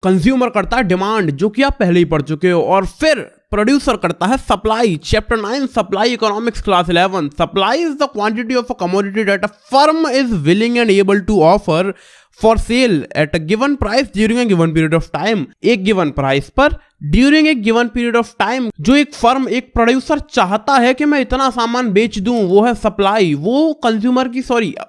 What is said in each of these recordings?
Consumer करता है demand, जो कि आप पहले ही पढ़ चुके हो, और फिर प्रोड्यूसर करता है supply. Chapter 9 supply economics class 11। Supply is the quantity of a commodity that a firm is willing and able to offer for sale at a given price during a given period of time. एक given price पर during a given period of time जो एक firm, एक producer चाहता है कि मैं इतना सामान बेच दूं, वो है सप्लाई। वो कंज्यूमर की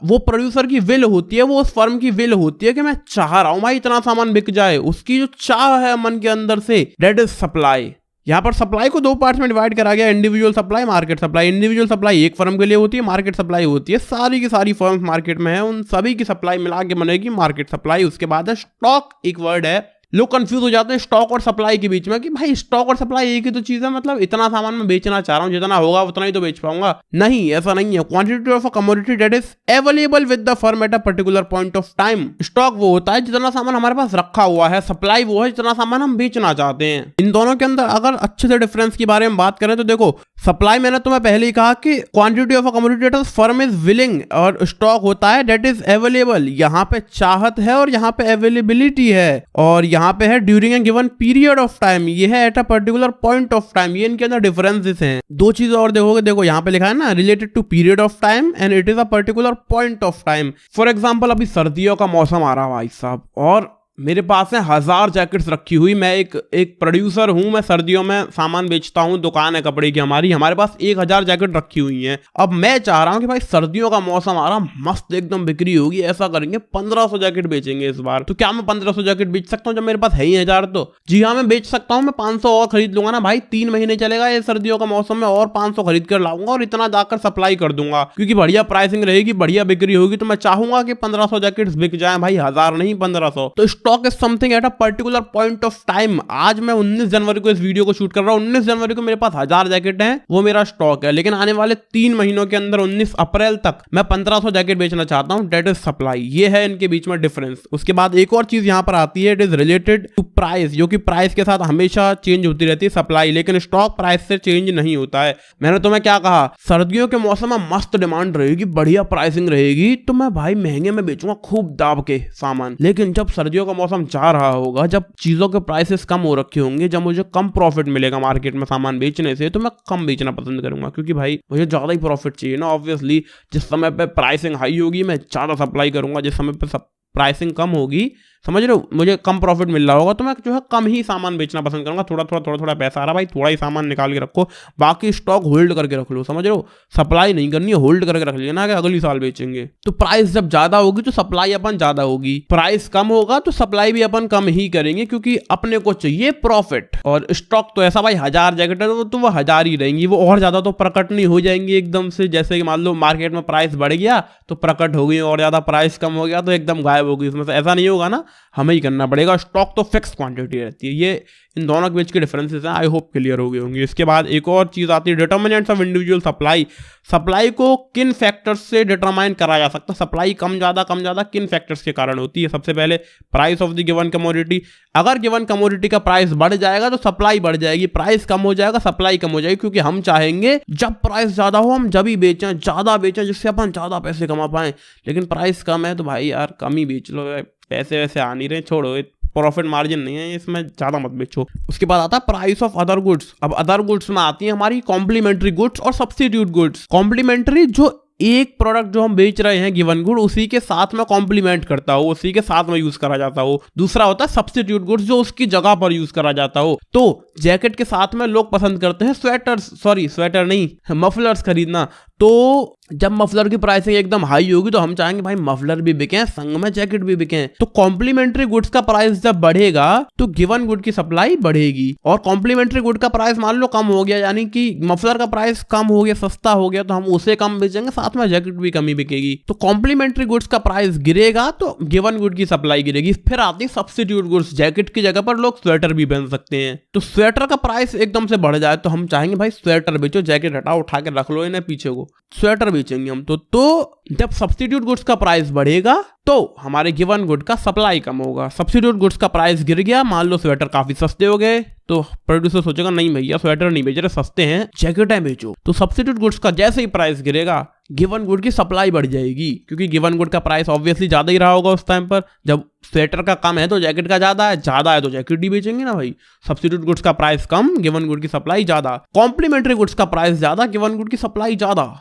वो प्रोड्यूसर की विल होती है, वो उस फर्म की विल होती है कि मैं चाह रहा हूं भाई इतना सामान बिक जाए। उसकी जो चाह है मन के अंदर से, दैट इज सप्लाई। यहाँ पर सप्लाई को दो पार्ट्स में डिवाइड करा गया, individual supply, market supply. Individual supply एक फर्म के लिए होती है, मार्केट सप्लाई होती है सारी की सारी फर्म्स मार्केट में है, उन सभी की सप्लाई मिला के बनेगी मार्केट सप्लाई। उसके बाद है स्टॉक, एक वर्ड है, लोग कंफ्यूज हो जाते हैं स्टॉक और सप्लाई के बीच में कि भाई स्टॉक और सप्लाई एक ही तो चीज है, मतलब इतना सामान मैं बेचना चाह रहा हूं, जितना होगा उतना ही तो बेच पाऊंगा। नहीं, ऐसा नहीं है। Quantity of a commodity that is available with the firm at a particular point of time. Stock वो होता है जितना सामान हमारे पास रखा हुआ है, सप्लाई वो है जितना सामान हम बेचना चाहते हैं। इन दोनों के अंदर अगर अच्छे से डिफरेंस के बारे में बात करें तो देखो, सप्लाई मैंने तुम्हें पहले ही कहा कि quantity of a commodity that is firm is willing, और स्टॉक होता है दैट इज अवेलेबल। यहाँ पे चाहत है और यहाँ पे अवेलेबिलिटी है, और यहाँ पे है during given period of time, ये है at a particular point of time. ये इनके अंदर डिफरेंसेस हैं। दो चीजें और देखोगे, देखो यहाँ पे लिखा है ना, related to period of time and it is a particular point of time. For example अभी सर्दियों का मौसम आ रहा है भाई साहब, और मेरे पास है 1000 जैकेट्स रखी हुई। मैं एक प्रोड्यूसर हूं, मैं सर्दियों में सामान बेचता हूं, दुकान है कपड़े की हमारी, हमारे पास 1000 जैकेट रखी हुई हैं। अब मैं चाह रहा हूं कि भाई सर्दियों का मौसम आ रहा, मस्त एकदम बिक्री होगी, ऐसा करेंगे 1500 जैकेट बेचेंगे इस बार। तो क्या मैं 1500 जैकेट बेच सकता हूं जब मेरे पास है ही 1000? तो जी हाँ, मैं बेच सकता हूं। मैं 500 और खरीद लूंगा ना भाई, 3 महीने चलेगा ये सर्दियों का मौसम में, और 500 खरीद कर लाऊंगा और इतना जाकर सप्लाई कर दूंगा, क्योंकि बढ़िया प्राइसिंग रहेगी, बढ़िया बिक्री होगी। तो मैं चाहूंगा कि 1500 जैकेट्स बिक जाए भाई, 1000 नहीं 1500। तो stock is something at particular point of time. आज मैं 19 जनवरी को इस वीडियो को शूट कर रहा हूं, 19 जनवरी को मेरे पास 1000 जैकेट हैं, वो मेरा स्टॉक है। लेकिन आने वाले 3 महीनों के अंदर 19 अप्रैल तक मैं 1500 जैकेट बेचना चाहता हूं, दैट इज सप्लाई। ये है इनके बीच में डिफरेंस। उसके बाद एक और चीज यहां पर आती है, it is related to price, जो कि प्राइस के साथ हमेशा चेंज होती रहती है सप्लाई, लेकिन स्टॉक प्राइस से चेंज नहीं होता है। मैंने तुम्हें क्या कहा, सर्दियों के मौसम में मस्त डिमांड रहेगी, बढ़िया प्राइसिंग रहेगी, तो मैं भाई महंगे में बेचूंगा खूब दाब के सामान। लेकिन जब सर्दियों का मौसम जा रहा होगा, जब चीजों के प्राइसेस कम हो रखे होंगे, जब मुझे कम प्रॉफिट मिलेगा मार्केट में सामान बेचने से, तो मैं कम बेचना पसंद करूंगा, क्योंकि भाई मुझे ज्यादा ही प्रॉफिट चाहिए ना। ऑब्वियसली जिस समय पे प्राइसिंग हाई होगी मैं ज्यादा सप्लाई करूंगा, जिस समय पे प्राइसिंग कम होगी, समझ रहे हो, मुझे कम प्रॉफिट मिल रहा होगा, तो मैं जो है कम ही सामान बेचना पसंद करूंगा। थोड़ा पैसा आ रहा भाई, थोड़ा ही सामान निकाल के रखो, बाकी स्टॉक होल्ड करके रख लो, समझ रहे हो। सप्लाई नहीं करनी है, होल्ड करके रख लिया ना कि अगली साल बेचेंगे। तो प्राइस जब ज्यादा होगी तो सप्लाई अपन ज्यादा होगी, प्राइस कम होगा तो सप्लाई भी अपन कम ही करेंगे, क्योंकि अपने को चाहिए प्रॉफिट। और स्टॉक तो ऐसा भाई 1000 जैकेट है तो वो 1000 ही रहेंगी, वो और ज्यादा तो प्रकट नहीं हो जाएंगी एकदम से। जैसे कि मान लो मार्केट में प्राइस बढ़ गया तो प्रकट हो गई, और ज्यादा प्राइस कम हो गया तो एकदम गायब होगी। इसमें से ऐसा नहीं होगा ना, हमें ही करना पड़ेगा। स्टॉक तो फिक्स क्वांटिटी रहती है। ये इन दोनों के बीच के डिफरेंसेस हैं, आई होप क्लियर हो गए होंगे। इसके बाद एक और चीज आती है, determinants of individual supply. Supply को किन फैक्टर्स से डिटरमाइन करा जा सकता है, सप्लाई कम ज्यादा किन फैक्टर्स के कारण होती है। सबसे पहले price of the given commodity. अगर गिवन कमोडिटी का प्राइस बढ़ जाएगा तो सप्लाई बढ़ जाएगी, प्राइस कम हो जाएगा सप्लाई कम हो जाएगी, क्योंकि हम चाहेंगे जब प्राइस ज्यादा हो हम जब ही बेचें, ज्यादा बेचें, जिससे अपन ज्यादा पैसे कमा पाएं। लेकिन प्राइस कम है तो भाई यार कम ही बेच लो, पैसे वैसे आ नहीं रहे, छोड़ो, प्रॉफिट मार्जिन नहीं है इसमें, ज्यादा मत बेचो। उसके बाद आता है प्राइस ऑफ अदर गुड्स। अब अदर गुड्स में आती है हमारी कॉम्प्लीमेंट्री गुड्स और सब्स्टिट्यूट गुड्स। कॉम्प्लीमेंट्री जो एक प्रोडक्ट जो हम बेच रहे हैं गिवन गुड, उसी के साथ में कॉम्प्लीमेंट करता हो, उसी के साथ में यूज करा जाता हो। दूसरा होता है सब्स्टिट्यूट गुड्स, जो उसकी जगह पर यूज करा जाता हो। तो जैकेट के साथ में लोग पसंद करते हैं स्वेटर नहीं, मफलर्स खरीदना। तो जब मफलर की प्राइसिंग एकदम हाई होगी तो हम चाहेंगे भाई मफलर भी बिकें, संग में जैकेट भी बिकें। तो कॉम्प्लीमेंट्री गुड्स का प्राइस जब बढ़ेगा तो गिवन गुड की सप्लाई बढ़ेगी, और कॉम्प्लीमेंट्री गुड का प्राइस मान लो कम हो गया, यानी कि मफलर का प्राइस कम हो गया, सस्ता हो गया, तो हम उसे कम बेचेंगे, साथ में जैकेट भी कम ही बिकेगी। तो कॉम्प्लीमेंट्री गुड्स का प्राइस गिरेगा तो गिवन गुड की सप्लाई गिरेगी। फिर आती है सब्स्टिट्यूट गुड्स। जैकेट की जगह पर लोग स्वेटर भी पहन सकते हैं, तो स्वेटर का प्राइस एकदम से बढ़ जाए तो हम चाहेंगे भाई स्वेटर बेचो, जैकेट हटाओ, उठा के रख लो इन्हें पीछे को, स्वेटर बेचेंगे हम तो जब सब्स्टिट्यूट गुड्स का प्राइस बढ़ेगा तो हमारे गिवन गुड का सप्लाई कम होगा। सब्स्टिट्यूट गुड्स का प्राइस गिर गया, मान लो स्वेटर काफी सस्ते हो गए, तो प्रोड्यूसर सोचेगा नहीं भैया स्वेटर नहीं बेच रहे, सस्ते हैं, जैकेटें बेचो। तो सब्स्टिट्यूट गुड्स का जैसे ही प्राइस गिरेगा गिवन गुड की सप्लाई बढ़ जाएगी, क्योंकि गिवन गुड का प्राइस ऑब्वियसली ज्यादा ही रहा होगा उस टाइम पर। जब स्वेटर का कम है तो जैकेट का ज्यादा है तो जैकेट ही बेचेंगे ना भाई। सब्स्टिट्यूट गुड्स का प्राइस कम, गिवन गुड की सप्लाई ज्यादा। कॉम्प्लीमेंट्री गुड्स का प्राइस ज्यादा, गिवन गुड की सप्लाई ज्यादा।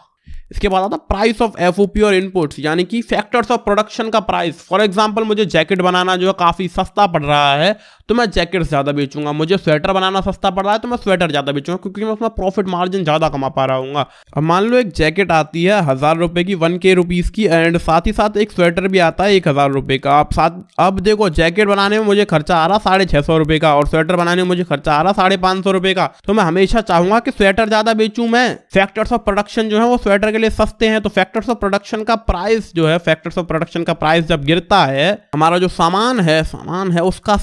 इसके बाद आता प्राइस ऑफ एफओपी और इनपुट्स, यानी कि फैक्टर्स ऑफ प्रोडक्शन का प्राइस। फॉर एग्जांपल मुझे जैकेट बनाना जो है काफी सस्ता पड़ रहा है तो मैं जैकेट ज्यादा बेचूंगा, मुझे स्वेटर बनाना सस्ता पड़ रहा है तो मैं स्वेटर ज्यादा बेचूंगा, क्योंकि मैं उसमें प्रॉफिट मार्जिन ज्यादा कमा पा रहा हूँ। अब मान लो एक जैकेट आती है 1000 रुपए की, 1K रुपीज की, एंड साथ ही साथ एक स्वेटर भी आता है 1000 रुपए का। अब देखो जैकेट बनाने में मुझे खर्चा आ रहा 650 रुपए का और स्वेटर बनाने में मुझे खर्चा आ रहा 550 रुपए का, तो मैं हमेशा चाहूंगा कि स्वेटर ज्यादा बेचूं मैं। फैक्टर्स ऑफ प्रोडक्शन जो है वो स्वेटर के लिए सस्ते हैं, तो फैक्टर्स ऑफ प्रोडक्शन का प्राइस जो है, फैक्टर्स ऑफ प्रोडक्शन का प्राइस जब गिरता है, हमारा जो सामान है उसका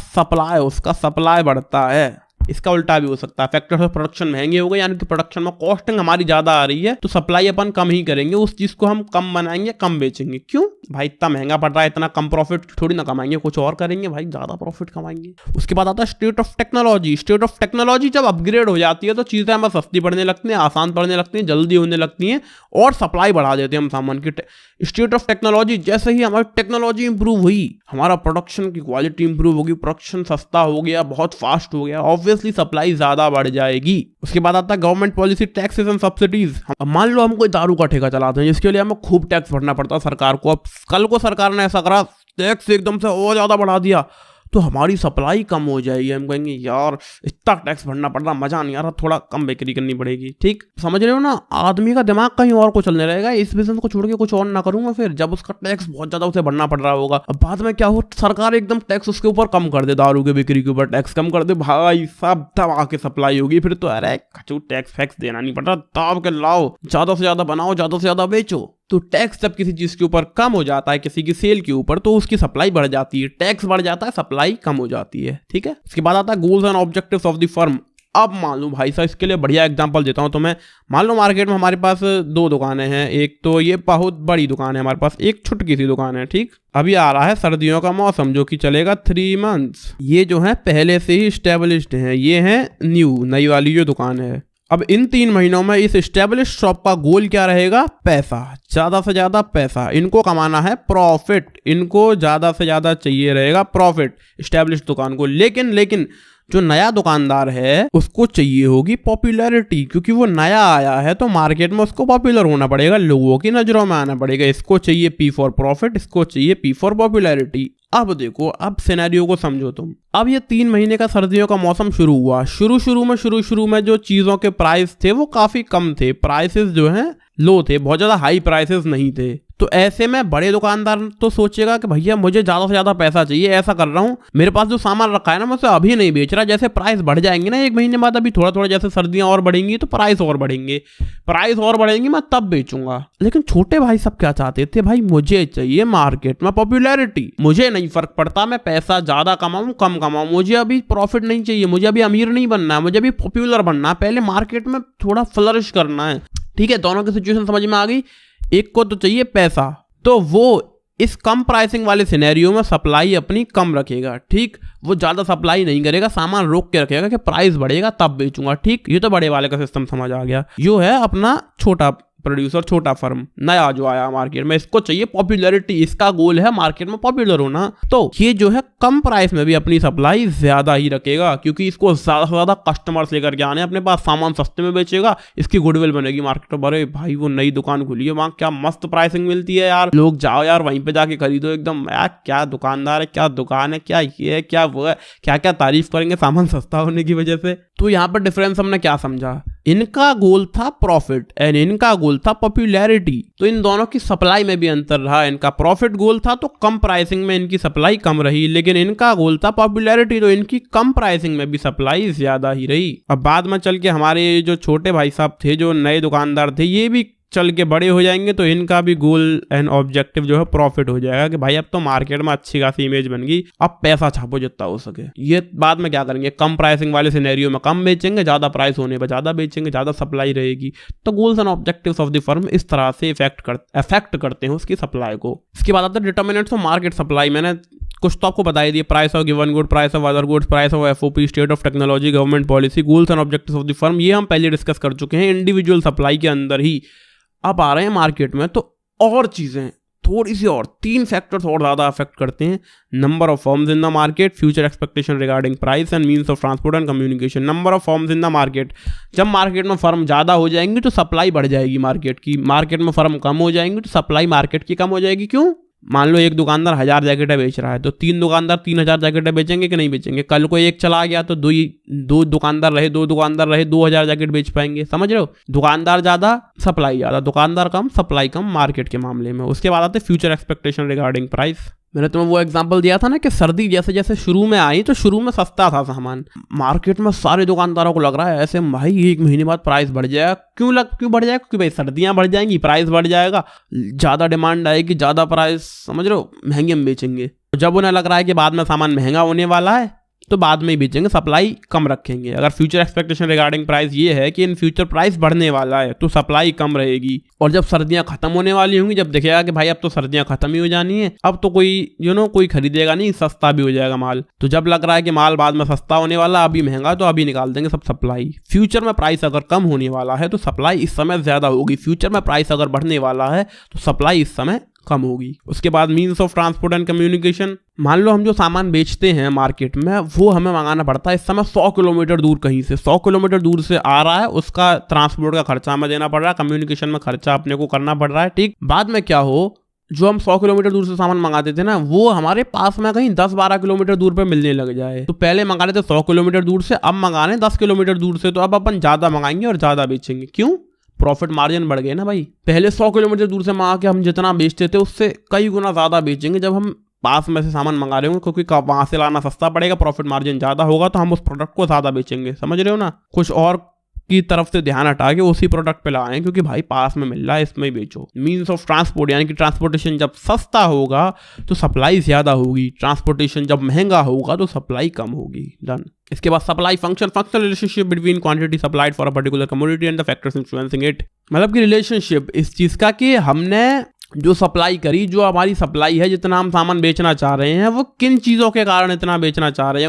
सप्लाई बढ़ता है। इसका उल्टा भी हो सकता है, फैक्टर्स ऑफ प्रोडक्शन महंगे हो गए यानी कि प्रोडक्शन में कॉस्टिंग हमारी ज्यादा आ रही है तो सप्लाई अपन कम ही करेंगे, उस चीज को हम कम बनाएंगे, कम बेचेंगे। क्यों भाई, इतना महंगा पड़ रहा है, इतना कम प्रॉफिट थोड़ी ना कमाएंगे, कुछ और करेंगे भाई, ज्यादा प्रॉफिट कमाएंगे। उसके बाद आता है state of technology. State of technology जब अपग्रेड हो जाती है तो चीजें हमें सस्ती पड़ने लगती हैं, आसान पड़ने लगती हैं, जल्दी होने लगती हैं और सप्लाई बढ़ा देते हैं हम सामान की। स्टेट ऑफ टेक्नोलॉजी, जैसे ही हमारी टेक्नोलॉजी इंप्रूव हुई, हमारा प्रोडक्शन की क्वालिटी इंप्रूव होगी, प्रोडक्शन सस्ता हो गया, बहुत फास्ट हो गया, ऑब्वियसली सप्लाई ज्यादा बढ़ जाएगी। उसके बाद आता है government policy, taxes and subsidies. मान लो हम कोई दारू का ठेका चलाते हैं जिसके लिए हमें खूब टैक्स भरना पड़ता है सरकार को। अब कल को सरकार ने ऐसा करा, टैक्स एकदम से और ज्यादा बढ़ा दिया तो हमारी सप्लाई कम हो जाएगी। हम कहेंगे यार इतना टैक्स भरना पड़ रहा, मजा नहीं आ रहा, थोड़ा कम बिक्री करनी पड़ेगी। ठीक समझ रहे हो ना, आदमी का दिमाग कहीं और को चलने रहेगा, इस बिजनेस को छोड़ के कुछ और ना करूंगा फिर, जब उसका टैक्स बहुत ज्यादा उसे भरना पड़ रहा होगा। अब बाद में क्या हो, सरकार एकदम टैक्स उसके ऊपर कम कर दे, दारू के बिक्री के ऊपर टैक्स कम कर दे, भाई सब दबा के सप्लाई होगी फिर तो। अरे खचू टैक्स फैक्स देना नहीं पड़ रहा, दाब के लाओ, ज्यादा से ज्यादा बनाओ, ज्यादा से ज्यादा बेचो। तो टैक्स जब किसी चीज के ऊपर कम हो जाता है, किसी की सेल के ऊपर, तो उसकी सप्लाई बढ़ जाती है, टैक्स बढ़ जाता है, सप्लाई कम हो जाती है। ठीक है, इसके बाद आता है goals and objectives of the firm. अब मान लो भाई साहब, इसके लिए बढ़िया एग्जांपल देता हूं तो मैं, मान लो मार्केट में हमारे पास 2 दुकानें हैं, एक तो ये बहुत बड़ी दुकान है हमारे पास, एक छुटकी सी दुकान है। ठीक, अभी आ रहा है सर्दियों का मौसम जो कि चलेगा 3 मंथ्स। ये जो है पहले से ही स्टेब्लिश्ड है, ये है नई वाली जो दुकान है। अब इन 3 महीनों में इस स्टेब्लिश शॉप का गोल क्या रहेगा, पैसा, ज्यादा से ज्यादा पैसा, इनको कमाना है, प्रॉफिट, इनको ज्यादा से ज्यादा चाहिए रहेगा प्रॉफिट स्टेब्लिश दुकान को। लेकिन जो नया दुकानदार है उसको चाहिए होगी पॉपुलैरिटी, क्योंकि वो नया आया है तो मार्केट में उसको पॉपुलर होना पड़ेगा, लोगों की नजरों में आना पड़ेगा। इसको चाहिए P फॉर प्रॉफिट, इसको चाहिए P फॉर पॉपुलैरिटी। अब देखो, अब सिनेरियो को समझो तुम। अब ये 3 महीने का सर्दियों का मौसम शुरू हुआ, शुरू में जो चीजों के प्राइस थे वो काफी कम थे, प्राइसेस जो हैं लो थे, बहुत ज्यादा हाई प्राइसेस नहीं थे। तो ऐसे में बड़े दुकानदार तो सोचेगा कि भैया मुझे ज्यादा से ज्यादा पैसा चाहिए, ऐसा कर रहा हूँ, मेरे पास जो सामान रखा है ना मैं उसे अभी नहीं बेच रहा, जैसे प्राइस बढ़ जाएंगे ना 1 महीने बाद, अभी थोड़ा थोड़ा जैसे सर्दियां और बढ़ेंगी तो प्राइस और बढ़ेंगी, मैं तब बेचूंगा। लेकिन छोटे भाई सब क्या चाहते थे, भाई मुझे चाहिए मार्केट में पॉपुलैरिटी, मुझे नहीं फर्क पड़ता मैं पैसा ज्यादा कमाऊं कम कमाऊं, मुझे अभी प्रॉफिट नहीं चाहिए, मुझे अभी अमीर नहीं बनना है, मुझे अभी पॉपुलर बनना है, पहले मार्केट में थोड़ा फ्लरिश करना है। ठीक है, दोनों की सिचुएशन समझ में आ गई। एक को तो चाहिए पैसा, तो वो इस कम प्राइसिंग वाले सिनेरियो में सप्लाई अपनी कम रखेगा। ठीक, वो ज्यादा सप्लाई नहीं करेगा, सामान रोक के रखेगा कि प्राइस बढ़ेगा तब बेचूंगा। ठीक, ये तो बड़े वाले का सिस्टम समझ आ गया। यो है अपना छोटा प्रोड्यूसर, छोटा फर्म, नया जो आया मार्केट में, इसको चाहिए पॉपुलैरिटी, इसका गोल है मार्केट में पॉपुलर होना। तो ये जो है कम प्राइस में भी अपनी सप्लाई ज्यादा ही रखेगा, क्योंकि इसको ज्यादा से ज्यादा कस्टमर्स लेकर के आने, अपने पास सामान सस्ते में बेचेगा, इसकी गुडविल बनेगी मार्केट में। अरे भाई वो नई दुकान खुली है, वहां क्या मस्त प्राइसिंग मिलती है यार, लोग जाओ यार वहीं पे जाके खरीदो, एकदम यार क्या दुकानदार है, क्या दुकान है, क्या ये है, क्या वो है, क्या क्या तारीफ करेंगे सामान सस्ता होने की वजह से। तो यहाँ पर डिफरेंस हमने क्या समझा, इनका गोल था प्रॉफिट एंड इनका गोल था पॉपुलैरिटी। तो इन दोनों की सप्लाई में भी अंतर रहा, इनका प्रॉफिट गोल था तो कम प्राइसिंग में इनकी सप्लाई कम रही, लेकिन इनका गोल था पॉपुलैरिटी तो इनकी कम प्राइसिंग में भी सप्लाई ज्यादा ही रही। अब बाद में चल के हमारे जो छोटे भाई साहब थे, जो नए दुकानदार थे, ये भी चल के बड़े हो जाएंगे तो इनका भी गोल एंड ऑब्जेक्टिव जो है प्रॉफिट हो जाएगा कि भाई अब तो मार्केट में अच्छी खासी इमेज बन गई, अब पैसा छापो जितना हो सके। ये बाद में क्या करेंगे, कम प्राइसिंग वाले सिनेरियो में कम बेचेंगे, ज्यादा प्राइस होने पर ज्यादा बेचेंगे, ज्यादा सप्लाई रहेगी। तो goals and objectives of the firm इस तरह से अफेक्ट करते हैं उसकी सप्लाई को। इसके बाद आता है डिटर्मिनेंट्स ऑफ मार्केट सप्लाई। मैंने कुछ तो आपको बता ही दिया, price of given good, price of other goods, price of FOP, state of technology, government policy, goals and objectives of the firm, ये हम पहले डिस्कस कर चुके हैं इंडिविजुअल सप्लाई के अंदर ही। अब आ रहे हैं मार्केट में तो और चीजें थोड़ी सी और 3 फैक्टर्स और ज्यादा अफेक्ट करते हैं। Number of firms in the market, future expectation regarding price and means of transport and communication. Number of firms in the market, जब मार्केट में फर्म ज्यादा हो जाएंगी तो सप्लाई बढ़ जाएगी मार्केट की, मार्केट में फर्म कम हो जाएंगी तो सप्लाई मार्केट की कम हो जाएगी। क्यों? मान लो एक दुकानदार 1000 जैकेटें बेच रहा है तो 3 दुकानदार 3000 जैकेटें बेचेंगे कि नहीं बेचेंगे? कल को एक चला गया तो दो दुकानदार रहे 2000 जैकेट बेच पाएंगे। समझ रहे हो? दुकानदार ज्यादा सप्लाई ज्यादा, दुकानदार कम सप्लाई कम मार्केट के मामले में। उसके बाद आते फ्यूचर एक्सपेक्टेशन रिगार्डिंग प्राइस। मैंने तुम्हें वो एग्जांपल दिया था ना कि सर्दी जैसे जैसे शुरू में आई तो शुरू में सस्ता था सामान, मार्केट में सारे दुकानदारों को लग रहा है ऐसे भाई 1 महीने बाद प्राइस बढ़ जाएगा। क्यों बढ़ जाएगा? क्योंकि भाई सर्दियां बढ़ जाएंगी, प्राइस बढ़ जाएगा, ज्यादा डिमांड आएगी, ज्यादा प्राइस, समझ रहे हो, महंगे में बेचेंगे। जब उन्हें लग रहा है कि बाद में सामान महंगा होने वाला है तो बाद में ही बेचेंगे, सप्लाई कम रखेंगे। अगर फ्यूचर एक्सपेक्टेशन रिगार्डिंग प्राइस ये है कि इन फ्यूचर प्राइस बढ़ने वाला है तो सप्लाई कम रहेगी। और जब सर्दियां खत्म होने वाली होंगी, जब दिखेगा कि भाई अब तो सर्दियां खत्म ही हो जानी है, अब तो कोई कोई खरीदेगा नहीं, सस्ता भी हो जाएगा माल, तो जब लग रहा है कि माल बाद में सस्ता होने वाला, अभी महंगा, तो अभी निकाल देंगे सब सप्लाई। फ्यूचर में प्राइस अगर कम होने वाला है तो सप्लाई इस समय ज्यादा होगी, फ्यूचर में प्राइस अगर बढ़ने वाला है तो सप्लाई इस समय कम होगी। उसके बाद means of transport and communication. मान लो हम जो सामान बेचते हैं मार्केट में वो हमें मंगाना पड़ता है इस समय 100 किलोमीटर दूर, कहीं से 100 किलोमीटर दूर से आ रहा है, उसका ट्रांसपोर्ट का खर्चा हमें देना पड़ रहा है, कम्युनिकेशन में खर्चा अपने को करना पड़ रहा है। ठीक, बाद में क्या हो, जो हम 100 किलोमीटर दूर से सामान मंगाते थे ना, वो हमारे पास में कहीं 10-12 किलोमीटर दूर पे मिलने लग जाए। तो पहले मंगा रहे थे 100 किलोमीटर दूर से, अब मंगा रहे हैं 10 किलोमीटर दूर से, तो अब अपन ज्यादा मंगाएंगे और ज्यादा बेचेंगे। क्यों? प्रॉफिट मार्जिन बढ़ गए ना भाई। पहले 100 किलोमीटर दूर से मंगा के हम जितना बेचते थे उससे कई गुना ज्यादा बेचेंगे जब हम पास में से सामान मंगा रहे हो, क्योंकि वहां से लाना सस्ता पड़ेगा, प्रॉफिट मार्जिन ज्यादा होगा, तो हम उस प्रोडक्ट को ज्यादा बेचेंगे। समझ रहे हो ना? कुछ और की तरफ से ध्यान हटा के उसी प्रोडक्ट पे लाएं, क्योंकि भाई पास में मिल रहा है, इसमें ही बेचो। मींस ऑफ ट्रांसपोर्ट, यानी कि ट्रांसपोर्टेशन जब सस्ता होगा तो सप्लाई ज्यादा होगी, ट्रांसपोर्टेशन जब महंगा होगा तो सप्लाई कम होगी। डन। इसके बाद supply function, functional relationship between quantity supplied for a particular commodity and the factors influencing it. मतलब कि रिलेशनशिप इस चीज का कि हमने जो सप्लाई करी, जो हमारी सप्लाई है, जितना हम सामान बेचना चाह रहे हैं, वो किन चीजों के कारण इतना बेचना चाह रहे हैं,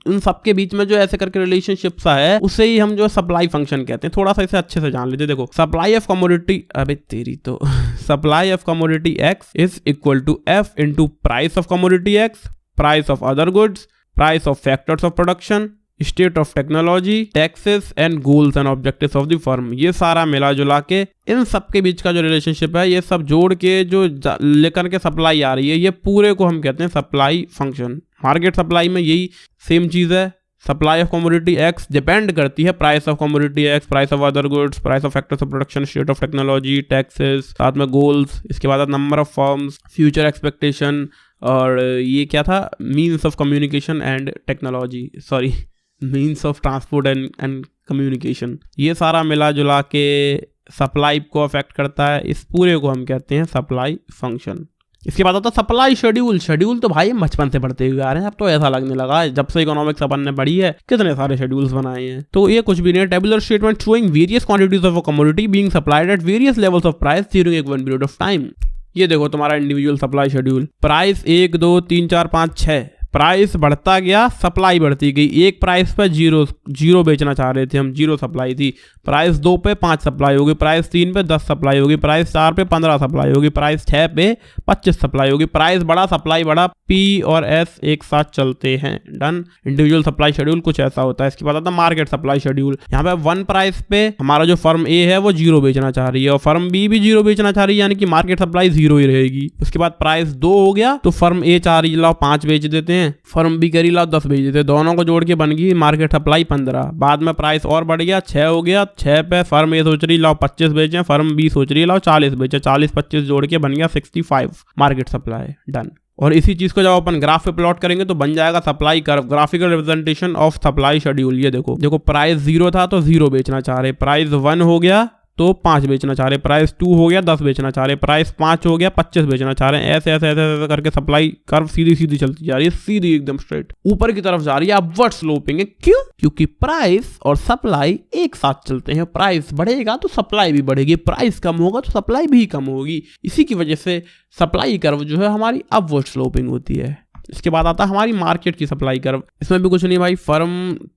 उन सबके बीच में जो ऐसे करके रिलेशनशिप सा है उसे ही हम जो सप्लाई फंक्शन कहते हैं। थोड़ा सा इसे अच्छे से जान लेते। देखो, सप्लाई ऑफ कमोडिटी, अबे तेरी तो supply of commodity X is equal to F into price of commodity X, price of other goods, price of factors of production, state of technology, taxes and goals and objectives of the firm. ये सारा मिला जुला के इन सब के बीच का जो relationship है, ये सब जोड़ के जो लेकर के सप्लाई आ रही है, ये पूरे को हम कहते हैं सप्लाई फंक्शन। मार्केट सप्लाई में यही सेम चीज है। Supply of commodity x depend करती है price of commodity X, price of other goods, price of factors of production, state of technology, taxes, साथ में गोल्स। इसके बाद number of firms, future expectation, और ये क्या था, means of communication and technology, sorry means of transport and communication. ये सारा मिला जुला के सप्लाई को अफेक्ट करता है। इस पूरे को हम कहते हैं सप्लाई फंक्शन। इसके बाद आता है सप्लाई शेड्यूल। शेड्यूल तो भाई बचपन से पढ़ते हुए आ रहे हैं, अब तो ऐसा लगने लगा है जब से इकोनॉमिक्स अपन ने पढ़ी है कितने सारे शेड्यूल्स बनाए हैं। तो ये कुछ भी नहीं है, tabular statement showing various quantities of a commodity being supplied at various levels of price during a given period of time. ये देखो तुम्हारा individual supply schedule. Price 1 2 3 4 5 6, price बढ़ता गया, सप्लाई बढ़ती गई। एक प्राइस पे जीरो बेचना चाह रहे थे हम, 0 सप्लाई थी। प्राइस 2 पे 5 सप्लाई होगी, प्राइस 3 पे 10 सप्लाई होगी, प्राइस 4 पे 15 सप्लाई होगी, प्राइस 6 पे 25 सप्लाई होगी। प्राइस बढ़ा, सप्लाई बढ़ा, पी और एस एक साथ चलते हैं। डन। इंडिविजुअल सप्लाई शेड्यूल कुछ ऐसा होता है। इसके बाद आता है मार्केट सप्लाई शेड्यूल। यहाँ पे 1 प्राइस पे हमारा जो फर्म ए है वो 0 बेचना चाह रही है और फर्म बी भी 0 बेचना चाह रही है, यानी कि मार्केट सप्लाई 0 ही रहेगी। उसके बाद प्राइस 2 हो गया तो फर्म ए चाह रही है लाओ 5 बेच देते हैं, फर्म बी करी लाओ 10 बेच देते हैं, दोनों को जोड़ के बन गई मार्केट सप्लाई 15। बाद में प्राइस और बढ़ गया, 6 हो गया, 6 पे फर्म ए सोच रही लाओ 25 बेचे, फर्म बी सोच रही लाओ 40 बेचे, 40-25 जोड़ के बन गया 65 मार्केट सप्लाई। डन। और इसी चीज को जब अपन ग्राफ पे प्लॉट करेंगे तो बन जाएगा supply curve, graphical representation of supply schedule. ये देखो प्राइस 0 था तो 0 बेचना चाह रहे, प्राइस 1 हो गया तो 5 बेचना चाह रहे, प्राइस 2 हो गया 10 बेचना चाह रहे, प्राइस 5 हो गया 25 बेचना चाह रहे हैं। ऐसे ऐसे ऐसे ऐसे करके सप्लाई कर्व सीधी सीधी चलती जा रही है, सीधी एकदम स्ट्रेट ऊपर की तरफ जा रही है, अपवर्ड स्लोपिंग है। क्यों? क्योंकि प्राइस और सप्लाई एक साथ चलते हैं। प्राइस बढ़ेगा तो सप्लाई भी बढ़ेगी, प्राइस कम होगा तो सप्लाई भी कम होगी। इसी की वजह से सप्लाई कर्व जो है हमारी अपवर्ड स्लोपिंग होती है। इसके बाद आता है हमारी मार्केट की सप्लाई कर्व। इसमें भी कुछ नहीं भाई, फर्म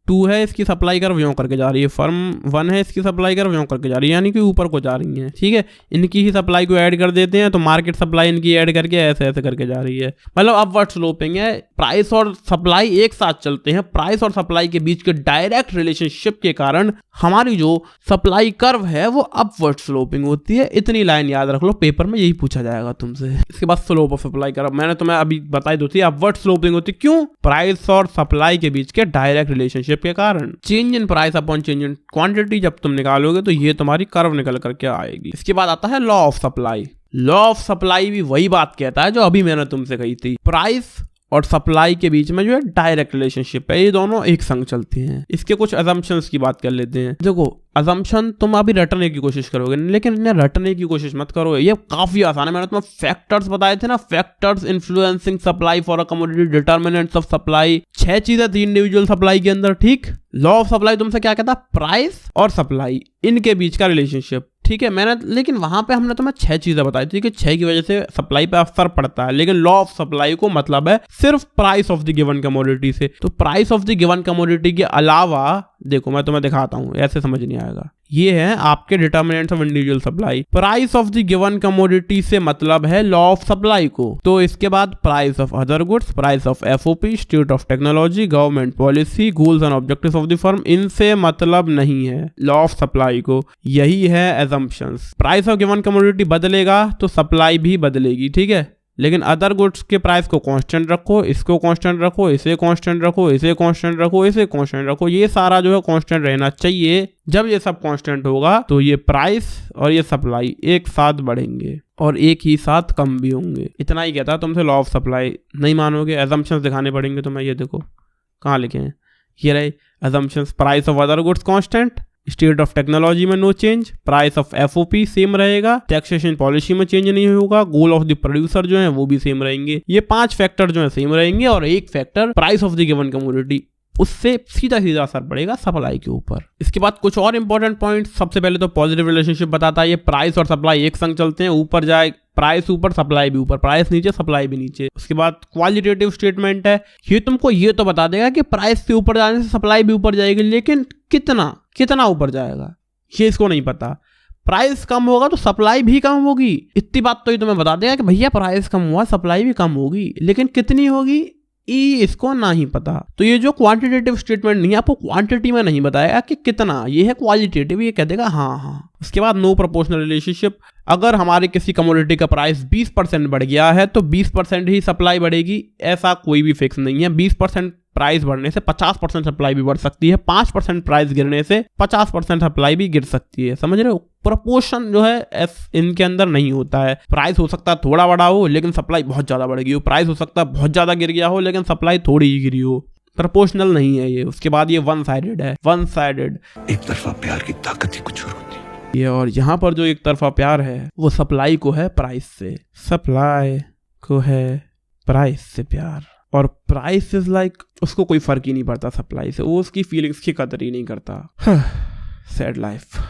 2 है, इसकी सप्लाई कर्व यूं करके जा रही है, फर्म 1 है, इसकी सप्लाई कर्व यूं करके जा रही है, यानी कि ऊपर को जा रही है। ठीक है, इनकी ही सप्लाई को ऐड कर देते हैं तो मार्केट सप्लाई इनकी ऐड करके ऐसे ऐसे करके जा रही है, मतलब अपवर्ड स्लोपिंग है। प्राइस और सप्लाई एक साथ चलते हैं, प्राइस और सप्लाई के बीच के डायरेक्ट रिलेशनशिप के कारण हमारी जो सप्लाई कर्व है वो अपवर्ड स्लोपिंग होती है। इतनी लाइन याद रख लो, पेपर में यही पूछा जाएगा तुमसे। इसके बाद स्लोप ऑफ सप्लाई कर्व मैंने तुम्हें अभी बताई दो थी, अपवर्ड स्लोपिंग होती है। क्यों? प्राइस और सप्लाई के बीच के डायरेक्ट रिलेशनशिप के कारण। Change in price upon change in quantity जब तुम निकालोगे तो ये तुम्हारी कर्व निकल करके आएगी। इसके बाद आता है law of supply. Law of supply भी वही बात कहता है जो अभी मैंने तुमसे कही थी, प्राइस और सप्लाई के बीच में जो है डायरेक्ट रिलेशनशिप है, ये दोनों एक संग चलते हैं। इसके कुछ अजम्पशंस की बात कर लेते हैं। देखो, अजम्पशन तुम अभी रटने की कोशिश करोगे, लेकिन इन्हें रटने की कोशिश मत करो, ये काफी आसान है। मैंने तुम्हें फैक्टर्स बताए थे ना, factors influencing supply for a commodity, determinants of supply, 6 चीजें थी इंडिविजुअल सप्लाई के अंदर। ठीक, लॉ ऑफ सप्लाई तुमसे क्या कहता है? प्राइस और सप्लाई इनके बीच का रिलेशनशिप। ठीक है, मैंने लेकिन वहां पे हमने तुम्हें 6 चीजें बताई थी कि 6 की वजह से सप्लाई पे असर पड़ता है, लेकिन लॉ ऑफ सप्लाई को मतलब है सिर्फ price of the given commodity से। तो price of the given commodity के अलावा देखो मैं तुम्हें दिखाता हूं, ऐसे समझ नहीं आएगा। ये है आपके determinants of individual supply. Price of the given commodity से मतलब है लॉ ऑफ सप्लाई को। तो इसके बाद price of other goods, price of FOP, state of technology, government policy, goals and objectives of the firm, इनसे मतलब नहीं है लॉ ऑफ सप्लाई को। यही है assumptions. Price of given commodity बदलेगा तो सप्लाई भी बदलेगी। ठीक है, लेकिन अदर गुड्स के प्राइस को कांस्टेंट रखो, इसको कांस्टेंट रखो, इसे कांस्टेंट रखो, इसे कांस्टेंट रखो, इसे कांस्टेंट रखो, ये सारा जो है कांस्टेंट रहना चाहिए। जब ये सब कांस्टेंट होगा तो ये प्राइस और ये सप्लाई एक साथ बढ़ेंगे और एक ही साथ कम भी होंगे। इतना ही कहता तुमसे लॉ ऑफ सप्लाई। नहीं मानोगे, एजम्पशंस दिखाने पड़ेंगे तुम्हें। ये देखो कहाँ लिखे हैं, ये रहे assumptions. Price of other goods constant, state of technology में no change, price of FOP same रहेगा, टैक्सेशन पॉलिसी में चेंज नहीं होगा, गोल ऑफ द प्रोड्यूसर जो है वो भी सेम रहेंगे। ये 5 फैक्टर जो है सेम रहेंगे और एक factor price of the given commodity, उससे सीधा सीधा असर पड़ेगा सप्लाई के ऊपर। इसके बाद कुछ और इंपॉर्टेंट पॉइंट। सबसे पहले तो पॉजिटिव रिलेशनशिप बताता है, ये प्राइस और सप्लाई एक संग चलते हैं, ऊपर जाए प्राइस ऊपर सप्लाई भी ऊपर, प्राइस नीचे सप्लाई भी नीचे। उसके बाद क्वालिटेटिव स्टेटमेंट है, ये तुमको ये तो बता देगा कि प्राइस से ऊपर जाने से सप्लाई भी ऊपर जाएगी, लेकिन कितना ऊपर जाएगा ये इसको नहीं पता। प्राइस कम होगा तो सप्लाई भी कम होगी, इतनी बात तो ये तुम्हें बता देगा कि भैया प्राइस कम हुआ सप्लाई भी कम होगी, लेकिन कितनी होगी इसको नहीं पता। तो ये जो क्वांटिटेटिव स्टेटमेंट नहीं है, आपको क्वांटिटी में नहीं बताएगा कि कितना, ये है क्वालिटेटिव, ये कह देगा हाँ। उसके बाद नो प्रोपोर्शनल रिलेशनशिप। अगर हमारे किसी कमोडिटी का प्राइस 20% बढ़ गया है तो 20% ही सप्लाई बढ़ेगी, ऐसा कोई भी फिक्स नहीं है। 20% प्राइस बढ़ने से 50% सप्लाई भी बढ़ सकती है, 5% प्राइस गिरने से 50% सप्लाई भी गिर सकती है। समझ रहे हो? प्रोपोर्शन जो है इनके अंदर नहीं होता है। प्राइस हो सकता है थोड़ा बढ़ा हो लेकिन सप्लाई बहुत ज्यादा बढ़ गई हो, प्राइस हो सकता है बहुत ज्यादा गिर गया हो लेकिन सप्लाई थोड़ी ही गिरी हो। प्रोपोर्शनल नहीं है ये। उसके बाद ये वन साइडेड है। वन साइडेड, एक तरफा प्यार की ताकत ही कुछ और होती है ये। और यहाँ पर जो एक तरफा प्यार है वो सप्लाई को है प्राइस से, सप्लाई को है प्राइस से प्यार। और प्राइस इज लाइक उसको कोई फर्क ही नहीं पड़ता सप्लाई से, वो उसकी फीलिंग्स की कदर ही नहीं करता। Sad life.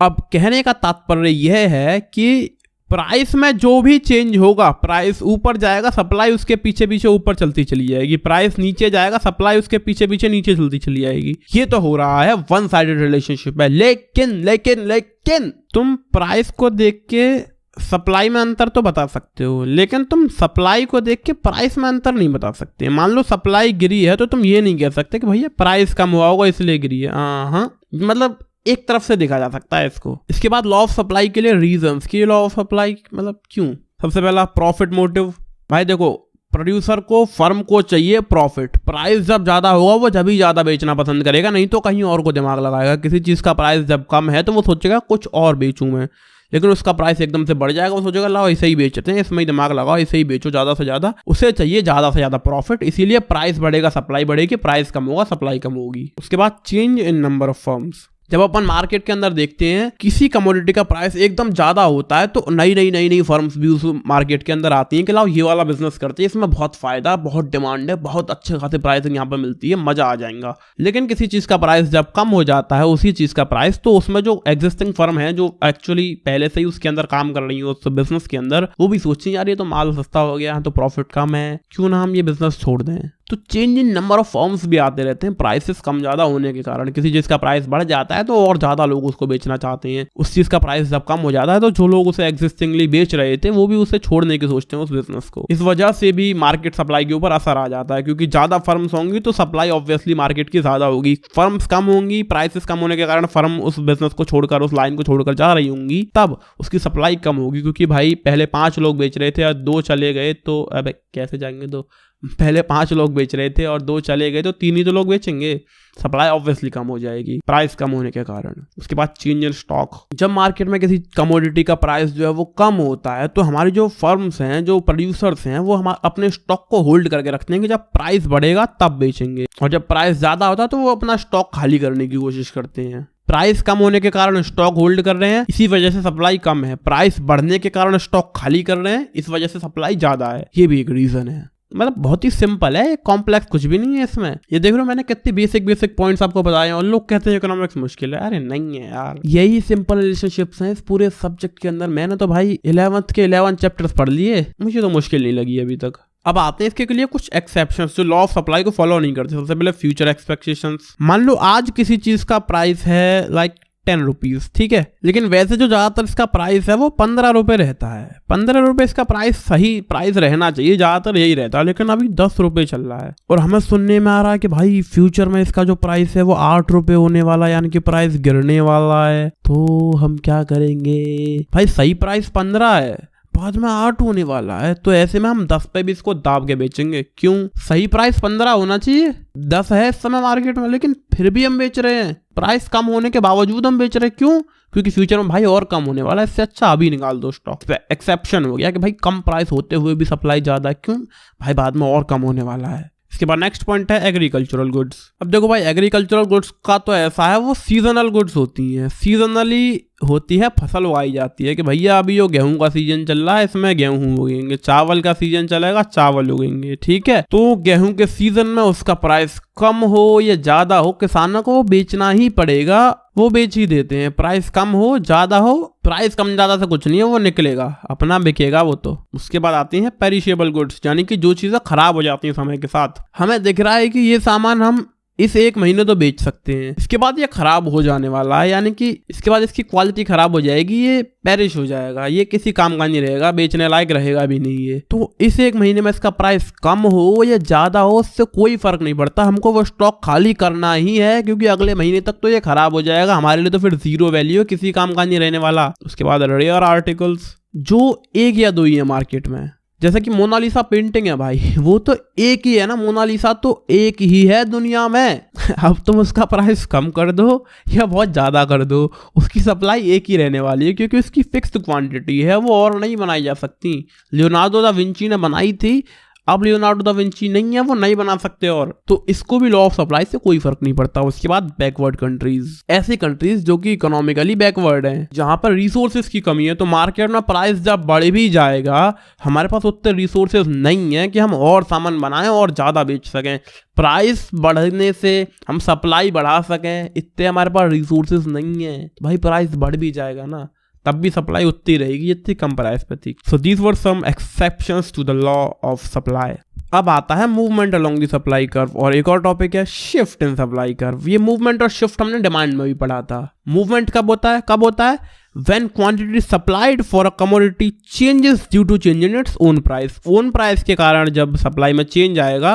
अब कहने का तात्पर्य यह है कि प्राइस में जो भी चेंज होगा, प्राइस ऊपर जाएगा सप्लाई उसके पीछे पीछे ऊपर चलती चली जाएगी, प्राइस नीचे जाएगा सप्लाई उसके पीछे पीछे नीचे चलती चली जाएगी। ये तो हो रहा है वन साइडेड रिलेशनशिप है। लेकिन तुम प्राइस को देख के सप्लाई में अंतर तो बता सकते हो, लेकिन तुम सप्लाई को देख के प्राइस में अंतर नहीं बता सकते। मान लो सप्लाई गिरी है तो तुम ये नहीं कह सकते कि भैया प्राइस कम हुआ होगा इसलिए गिरी है। हाँ, मतलब एक तरफ से देखा जा सकता है इसको। इसके बाद लॉ ऑफ सप्लाई के लिए रीजंस कि लॉ ऑफ सप्लाई मतलब क्यों। सबसे पहला प्रॉफिट मोटिव। भाई देखो, प्रोड्यूसर को, फर्म को चाहिए प्रॉफिट। प्राइस जब ज्यादा होगा वो जब ही ज्यादा बेचना पसंद करेगा, नहीं तो कहीं और को दिमाग लगाएगा। किसी चीज का प्राइस जब कम है तो वो सोचेगा कुछ और बेचूं मैं, लेकिन उसका प्राइस एकदम से बढ़ जाएगा, वो सोचेगा लाओ इसे ही बेचते हैं, इसमें ही दिमाग लगाओ, इसे ही बेचो ज्यादा से ज्यादा। उसे चाहिए ज्यादा से ज्यादा प्रॉफिट, इसीलिए प्राइस बढ़ेगा सप्लाई बढ़ेगी, प्राइस कम होगा सप्लाई कम होगी। उसके बाद change in number of firms. जब अपन मार्केट के अंदर देखते हैं किसी कमोडिटी का प्राइस एकदम ज्यादा होता है तो नई फर्म्स भी उस मार्केट के अंदर आती हैं कि लाओ ये वाला बिजनेस करते हैं, इसमें बहुत फायदा, बहुत डिमांड है, बहुत अच्छे खासे प्राइसिंग यहाँ पे मिलती है, मजा आ जाएगा। लेकिन किसी चीज का प्राइस जब कम हो जाता है उसी चीज का प्राइस, तो उसमें जो एग्जिस्टिंग फर्म है जो एक्चुअली पहले से ही उसके अंदर काम कर रही है उस बिजनेस के अंदर, वो भी सोचती है यार ये तो माल सस्ता हो गया है तो प्रॉफिट कम है, क्यों ना हम ये बिजनेस छोड़ दें। तो change in number of firms भी आते रहते हैं प्राइसेस कम ज्यादा होने के कारण। किसी चीज का प्राइस बढ़ जाता है तो और ज्यादा लोग उसको बेचना चाहते हैं, उस चीज का प्राइस जब कम हो जाता है तो जो लोग उसे एग्जिस्टिंगली बेच रहे थे वो भी उसे छोड़ने की सोचते हैं उस बिजनेस को। इस वजह से भी मार्केट सप्लाई के ऊपर असर आ जाता है, क्योंकि ज्यादा फर्म्स होंगी तो सप्लाई ऑब्वियसली मार्केट की ज्यादा होगी, फर्म्स कम होंगी, प्राइसेस कम होने के कारण फर्म उस बिजनेस को छोड़कर, उस लाइन को छोड़कर जा रही होंगी, तब उसकी सप्लाई कम होगी। क्योंकि भाई पहले 5 लोग बेच रहे थे और 2 चले गए तो अब कैसे जाएंगे, तो पहले 5 लोग बेच रहे थे और 2 चले गए तो 3 ही तो लोग बेचेंगे, सप्लाई ऑब्वियसली कम हो जाएगी प्राइस कम होने के कारण। उसके बाद चेंज इन स्टॉक, जब मार्केट में किसी कमोडिटी का प्राइस जो है वो कम होता है तो हमारी जो फर्म्स हैं, जो प्रोड्यूसर्स हैं, वो हम अपने स्टॉक को होल्ड करके रखते हैं कि जब प्राइस बढ़ेगा तब बेचेंगे, और जब प्राइस ज्यादा होता है तो वो अपना स्टॉक खाली करने की कोशिश करते हैं। प्राइस कम होने के कारण स्टॉक होल्ड कर रहे हैं, इसी वजह से सप्लाई कम है। प्राइस बढ़ने के कारण स्टॉक खाली कर रहे हैं, इस वजह से सप्लाई ज्यादा है। ये भी एक रीजन है। मतलब बहुत ही सिंपल है, कॉम्प्लेक्स कुछ भी नहीं है इसमें। ये देख रहे हो मैंने कितनी बेसिक पॉइंट्स आपको बताए और लोग कहते हैं इकोनॉमिक्स मुश्किल है। अरे नहीं है यार, यही सिंपल रिलेशनशिप्स हैं इस पूरे सब्जेक्ट के अंदर। मैंने तो भाई 11th के 11 चैप्टर्स पढ़ लिए, मुझे तो मुश्किल नहीं लगी अभी तक। अब आते हैं इसके लिए कुछ एक्सेप्शंस जो लॉ ऑफ सप्लाई को फॉलो नहीं करते। सबसे पहले फ्यूचर एक्सपेक्टेशंस। मान लो आज किसी चीज का प्राइस है लाइक 10 रुपीज, ठीक है, लेकिन वैसे जो ज्यादातर इसका प्राइस है वो 15 रुपए रहता है। 15 रुपए इसका प्राइस सही प्राइस रहना चाहिए, ज्यादातर यही रहता है, लेकिन अभी 10 रुपए चल रहा है। और हमें सुनने में आ रहा है कि भाई फ्यूचर में इसका जो प्राइस है वो 8 रुपए होने वाला है, यानी कि प्राइस गिरने वाला है। तो हम क्या करेंगे भाई, सही प्राइस 15 है, बाद में 8 होने वाला है, तो ऐसे में हम 10 पे भी इसको दाब के बेचेंगे। क्यों? सही प्राइस 15 होना चाहिए, 10 है इस समय मार्केट में, लेकिन फिर भी हम बेच रहे हैं। प्राइस कम होने के बावजूद हम बेच रहे हैं, क्यों? क्योंकि फ्यूचर में भाई और कम होने वाला है, इससे अच्छा अभी निकाल दो स्टॉक। एक्सेप्शन हो गया कि भाई कम प्राइस होते हुए भी सप्लाई ज्यादा है, क्यों? भाई बाद में और कम होने वाला है। इसके बाद नेक्स्ट पॉइंट है एग्रीकल्चरल गुड्स। अब देखो भाई, एग्रीकल्चरल गुड्स का तो ऐसा है, वो सीजनल गुड्स होती हैं। सीजनली होती है, फसल उगाई जाती है कि भैया अभी यो गेहूं का सीजन चल रहा है, इसमें गेहूं उगेंगे, चावल का सीजन चलेगा, चावल उगेंगे, ठीक है। तो गेहूं के सीजन में उसका प्राइस कम हो या ज्यादा हो, किसानों को वो बेचना ही पड़ेगा, वो बेच ही देते हैं। प्राइस कम हो ज्यादा हो, प्राइस कम ज्यादा से कुछ नहीं है, वो निकलेगा, अपना बिकेगा वो तो। उसके बाद आती हैं पेरिशेबल गुड्स, यानी कि जो चीजें खराब हो जाती हैं समय के साथ। हमें दिख रहा है कि ये सामान हम इस 1 महीने तो बेच सकते हैं, इसके बाद ये खराब हो जाने वाला है, यानी कि इसके बाद इसकी क्वालिटी खराब हो जाएगी, ये पेरिश हो जाएगा, ये किसी काम का नहीं रहेगा, बेचने लायक रहेगा भी नहीं ये। तो इस 1 महीने में इसका प्राइस कम हो या ज्यादा हो, उससे कोई फर्क नहीं पड़ता, हमको वो स्टॉक खाली करना ही है, क्योंकि अगले महीने तक तो ये खराब हो जाएगा, हमारे लिए तो फिर जीरो वैल्यू है, किसी काम का नहीं रहने वाला। उसके बाद रेयर आर्टिकल्स, जो 1 या 2 ही है मार्केट में, जैसे कि मोनालिसा पेंटिंग है भाई, वो तो एक ही है ना, मोनालिसा तो एक ही है दुनिया में। अब तुम उसका प्राइस कम कर दो या बहुत ज्यादा कर दो, उसकी सप्लाई एक ही रहने वाली है, क्योंकि उसकी फिक्स्ड क्वांटिटी है, वो और नहीं बनाई जा सकती। लियोनार्डो दा विंची ने बनाई थी, अब लियोनार्डो दा विंची नहीं है, वो नहीं बना सकते, और तो इसको भी लॉ ऑफ सप्लाई से कोई फर्क नहीं पड़ता। उसके बाद बैकवर्ड कंट्रीज, ऐसी कंट्रीज जो कि इकोनॉमिकली बैकवर्ड हैं, जहां पर रिसोर्सेज की कमी है, तो मार्केट में प्राइस जब बढ़ भी जाएगा, हमारे पास उतने रिसोर्सेज नहीं है कि हम और सामान बनाएं और ज्यादा बेच सकें। प्राइस बढ़ने से हम सप्लाई बढ़ा सकें, इतने हमारे पास रिसोर्सेज नहीं है, तो भाई प्राइस बढ़ भी जाएगा ना, तब भी सप्लाई उतनी रहेगी जितनी कम प्राइस पे थी। So these were some exceptions to the law of supply. अब आता है movement along the supply curve, और एक और टॉपिक है शिफ्ट इन सप्लाई कर्व। ये मूवमेंट और शिफ्ट हमने डिमांड में भी पढ़ा था। मूवमेंट कब होता है when quantity supplied for a commodity changes due to change in its own price। Own price के कारण जब सप्लाई में चेंज आएगा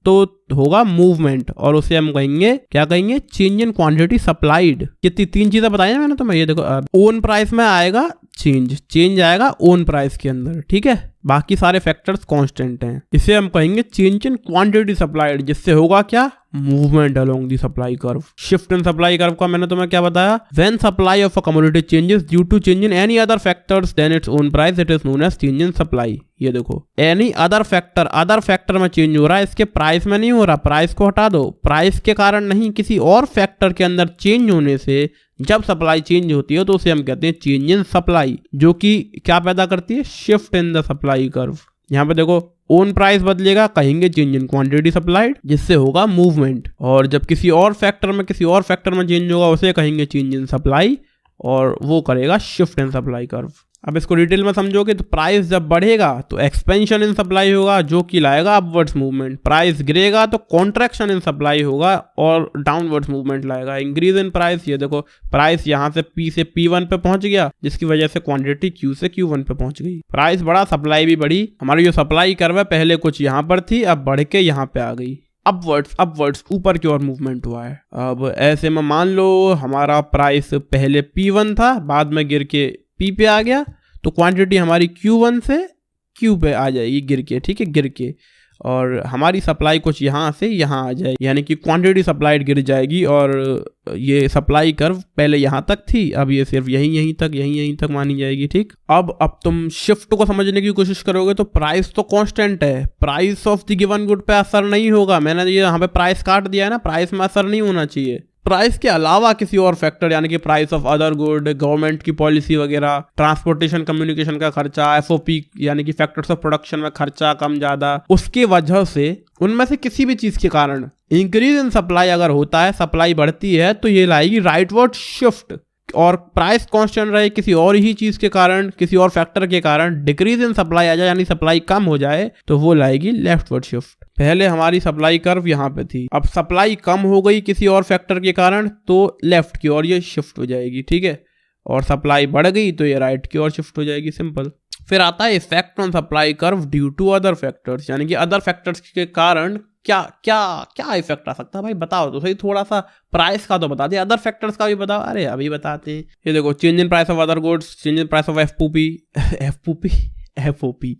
तो होगा मूवमेंट, और उसे हम कहेंगे, क्या कहेंगे, चेंज इन क्वांटिटी सप्लाइड। कितनी 3 चीजें बताई हैं मैंने तुम्हें, ये देखो, ओन प्राइस में आएगा चेंज आएगा ओन प्राइस के अंदर, ठीक है, बाकी सारे फैक्टर्स कांस्टेंट हैं। इसे हम कहेंगे चेंज इन क्वांटिटी सप्लाइड, जिससे होगा क्या, movement along the supply curve. Shift in supply curve का मैंने तुम्हें क्या बताया, when supply of a commodity changes due to change in any other factors then its own price, it is known as change in supply. ये देखो, any other factor में change हो रहा है, इसके प्राइस में नहीं हो रहा, प्राइस को हटा दो, प्राइस के कारण नहीं, किसी और फैक्टर के अंदर चेंज होने से जब सप्लाई चेंज होती है तो उसे हम कहते हैं चेंज इन सप्लाई, जो कि क्या पैदा करती है, shift in the supply curve. यहाँ पे देखो, ओन प्राइस बदलेगा, कहेंगे चेंज इन क्वांटिटी सप्लाइड, जिससे होगा मूवमेंट, और जब किसी और फैक्टर में चेंज होगा उसे कहेंगे चेंज इन सप्लाई, और वो करेगा शिफ्ट इन सप्लाई कर्व। अब इसको डिटेल में समझोगे तो प्राइस जब बढ़ेगा तो एक्सपेंशन इन सप्लाई होगा, जो कि लाएगा अपवर्ड्स मूवमेंट, प्राइस गिरेगा तो कॉन्ट्रैक्शन इन सप्लाई होगा और डाउनवर्ड्स मूवमेंट लाएगा, इंक्रीज इन प्राइस। ये देखो, प्राइस यहाँ से P से P1 पे पहुंच गया, जिसकी वजह से क्वांटिटी Q से Q1 पे पहुंच गई, प्राइस बढ़ा, सप्लाई भी बढ़ी। हमारी जो सप्लाई कर्व है पहले कुछ यहाँ पर थी, अब बढ़ के यहाँ पे आ गई, अपवर्ड्स ऊपर की ओर मूवमेंट हुआ है। अब ऐसे में मान लो हमारा प्राइस पहले P1 था, बाद में गिर के P पे आ गया, तो क्वांटिटी हमारी Q1 से Q पे आ जाएगी गिर के, ठीक है, गिर के, और हमारी सप्लाई कुछ यहाँ से यहाँ आ जाएगी, यानी कि क्वांटिटी सप्लाइड गिर जाएगी, और ये सप्लाई कर्व पहले यहाँ तक थी, अब ये सिर्फ यहीं तक मानी जाएगी, ठीक। अब तुम शिफ्ट को समझने की कोशिश करोगे तो प्राइस तो कांस्टेंट है, price of the given good पे असर नहीं होगा, मैंने ये यहाँ पे प्राइस काट दिया है ना, प्राइस में असर नहीं होना चाहिए। प्राइस के अलावा किसी और फैक्टर, यानी कि price of other good, government की पॉलिसी वगैरह, ट्रांसपोर्टेशन कम्युनिकेशन का खर्चा, FOP यानी कि फैक्टर्स ऑफ प्रोडक्शन में खर्चा कम ज्यादा, उसके वजह से उनमें से किसी भी चीज के कारण इंक्रीज इन सप्लाई अगर होता है, सप्लाई बढ़ती है, तो ये लाएगी राइटवर्ड शिफ्ट, और प्राइस कांस्टेंट रहे किसी और ही चीज के कारण, किसी और फैक्टर के कारण डिक्रीज इन सप्लाई आ जाए, यानी सप्लाई कम हो जाए, तो वो लाएगी लेफ्टवर्ड शिफ्ट। पहले हमारी सप्लाई कर्व यहाँ पे थी, अब सप्लाई कम हो गई किसी और फैक्टर के कारण, तो लेफ्ट की ओर ये शिफ्ट हो जाएगी, ठीक है, और सप्लाई बढ़ गई तो ये राइट की ओर शिफ्ट हो जाएगी, सिंपल। फिर आता है effect on supply curve due to other factors, यानी कि अदर फैक्टर्स के कारण क्या क्या क्या इफेक्ट आ सकता है, भाई बताओ तो सही, थोड़ा सा प्राइस का तो बता दे, अदर फैक्टर्स का भी बताओ। अरे अभी बताते हैं, ये देखो, change in price of other goods, change in price of FOP,